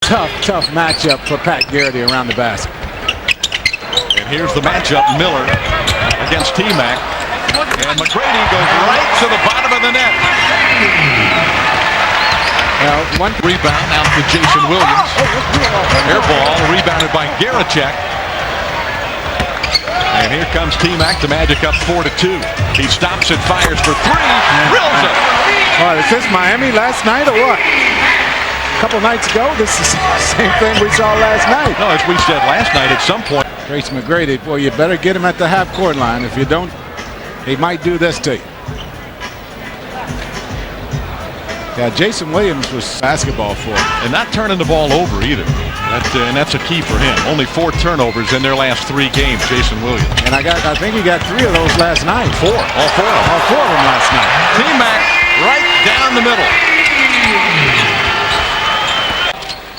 Tough matchup for Pat Garrity around the basket. And here's the matchup, Miller against T-Mac. And McGrady goes right to the bottom of the net. One rebound out to Jason Williams. Air ball rebounded by Garacek. And here comes T-Mac, the Magic up 4-2. He stops and fires for three. Drills it. All right, is this Miami last night or what? A couple nights ago, this is the same thing we saw last night. No, as we said last night, at some point. Tracy McGrady, boy, you better get him at the half-court line. If you don't, he might do this to you. Yeah, Jason Williams was basketball for him. And not turning the ball over either. And that's a key for him. Only 4 turnovers in their last 3 games, Jason Williams. And I think he got 3 of those last night. 4. All 4 of them. All 4 of them last night. T-Mac right down the middle.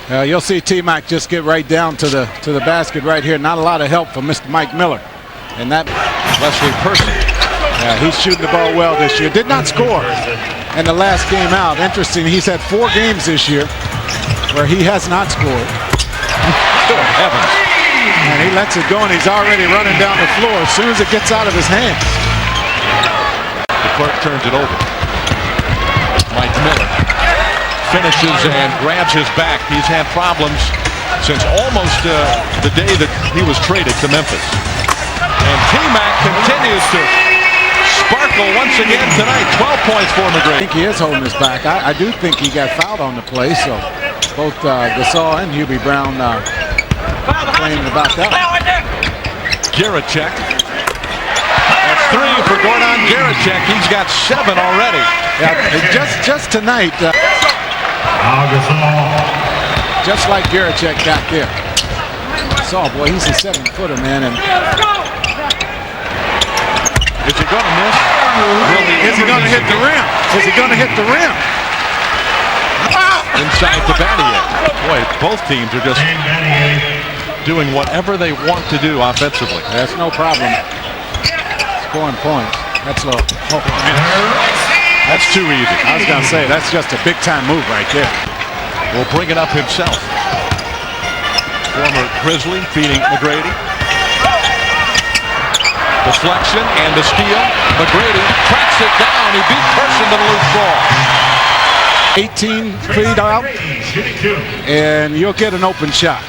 You'll see T-Mac just get right down to the basket right here. Not a lot of help from Mr. Mike Miller. And that Wesley Person. Yeah, he's shooting the ball well this year. Did not score in the last game out. Interesting, he's had 4 games this year where he has not scored. Good heavens. And he lets it go, and he's already running down the floor as soon as it gets out of his hands. The clerk turns it over. Mike Miller finishes and grabs his back. He's had problems since almost the day that he was traded to Memphis. And T-Mac continues to sparkle once again tonight. 12 points for McGrady. I think he is holding his back. I do think he got fouled on the play, so both Gasol and Hubie Brown complaining about that. Garacek. That's 3 for Gordon Garacek. He's got 7 already. Yeah, just tonight. Just like Garacek got there. Gasol, boy, he's a 7-footer, man. And is he going to miss? Is he going to hit the rim? Is he going to hit the rim? Inside to Battier. Boy, both teams are just doing whatever they want to do offensively. That's no problem. Scoring points. That's low. That's too easy. I was going to say, that's just a big-time move right there. Will bring it up himself. Former Grizzly feeding McGrady. Deflection and the steal. McGrady tracks it down. He beat Person to the loose ball. 18 feet out, and you'll get an open shot.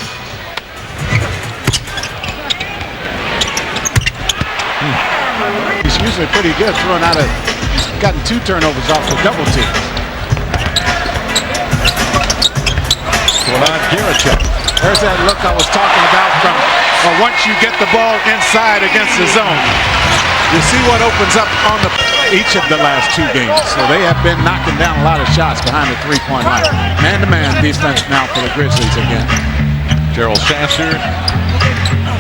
He's usually pretty good throwing out of. He's gotten 2 turnovers off the double team. Gordon Garacek. There's that look I was talking about from once you get the ball inside against the zone. You see what opens up on each of the last 2 games. So they have been knocking down a lot of shots behind the 3-point line. Man-to-man defense now for the Grizzlies again. Gerald Sasser.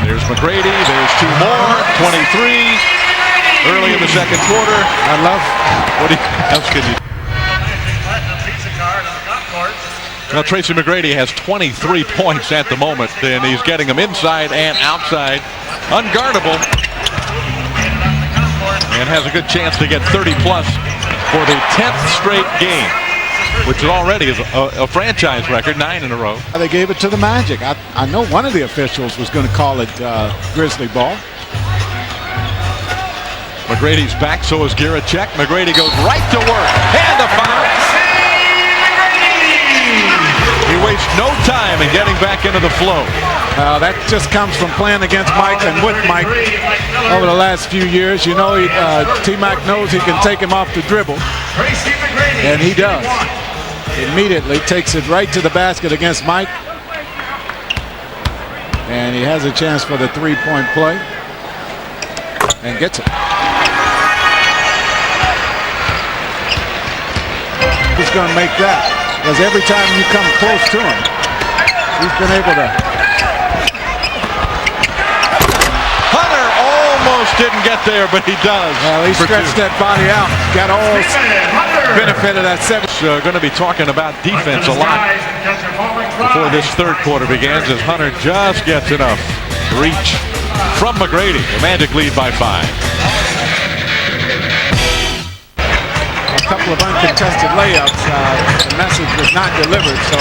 There's McGrady. There's 2 more. 23. Early in the second quarter. I love. What else can you? Well, Tracy McGrady has 23 points at the moment, and he's getting them inside and outside. Unguardable. And has a good chance to get 30-plus for the 10th straight game, which already is a franchise record, 9 in a row. They gave it to the Magic. I know one of the officials was going to call it Grizzly ball. McGrady's back, so is Garacek. McGrady goes right to work. And a foul. He wastes no time in getting back into the flow. That just comes from playing against Mike and with Mike over the last few years. You know, T-Mac knows he can take him off the dribble, and he does. Immediately takes it right to the basket against Mike, and he has a chance for the 3-point play and gets it. He's going to make that. Because every time you come close to him, he's been able to. Hunter almost didn't get there, but he does. Well, he stretched that body out. Got all benefit of that 7. Going to be talking about defense a lot before this third quarter begins, as Hunter just gets enough reach from McGrady. The Magic lead by 5. A couple of uncontested layups. The message was not delivered, so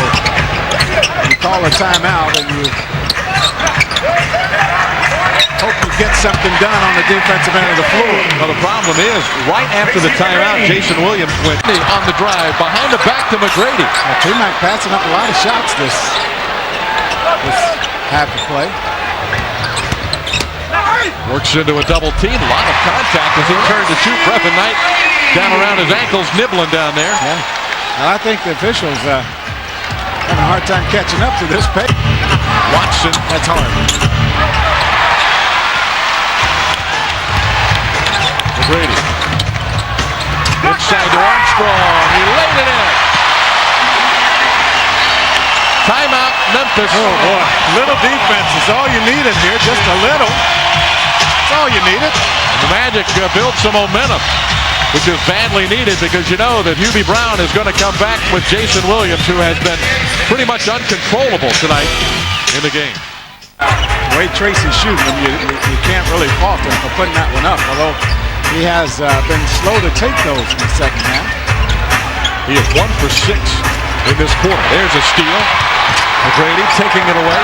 You call a timeout and you hope you get something done on the defensive end of the floor. Well, the problem is, right after the timeout, Jason Williams went on the drive, behind the back to McGrady. T-Mac passing up a lot of shots this half of play. Works into a double team, a lot of contact as he turned to shoot. Brevin Knight down around his ankles, nibbling down there. Yeah. Well, I think the officials having a hard time catching up to this pace. Watson, That's hard. McGrady. Inside to Armstrong. He laid it in. Timeout, Memphis. Oh, boy. Little defense is all you need in here. Just a little. That's all you needed. The Magic built some momentum, which is badly needed because you know that Hubie Brown is going to come back with Jason Williams, who has been pretty much uncontrollable tonight in the game. The way Tracy's shooting him, you can't really fault him for putting that one up, although he has been slow to take those in the second half. He is 1 for 6 in this quarter. There's a steal. McGrady taking it away.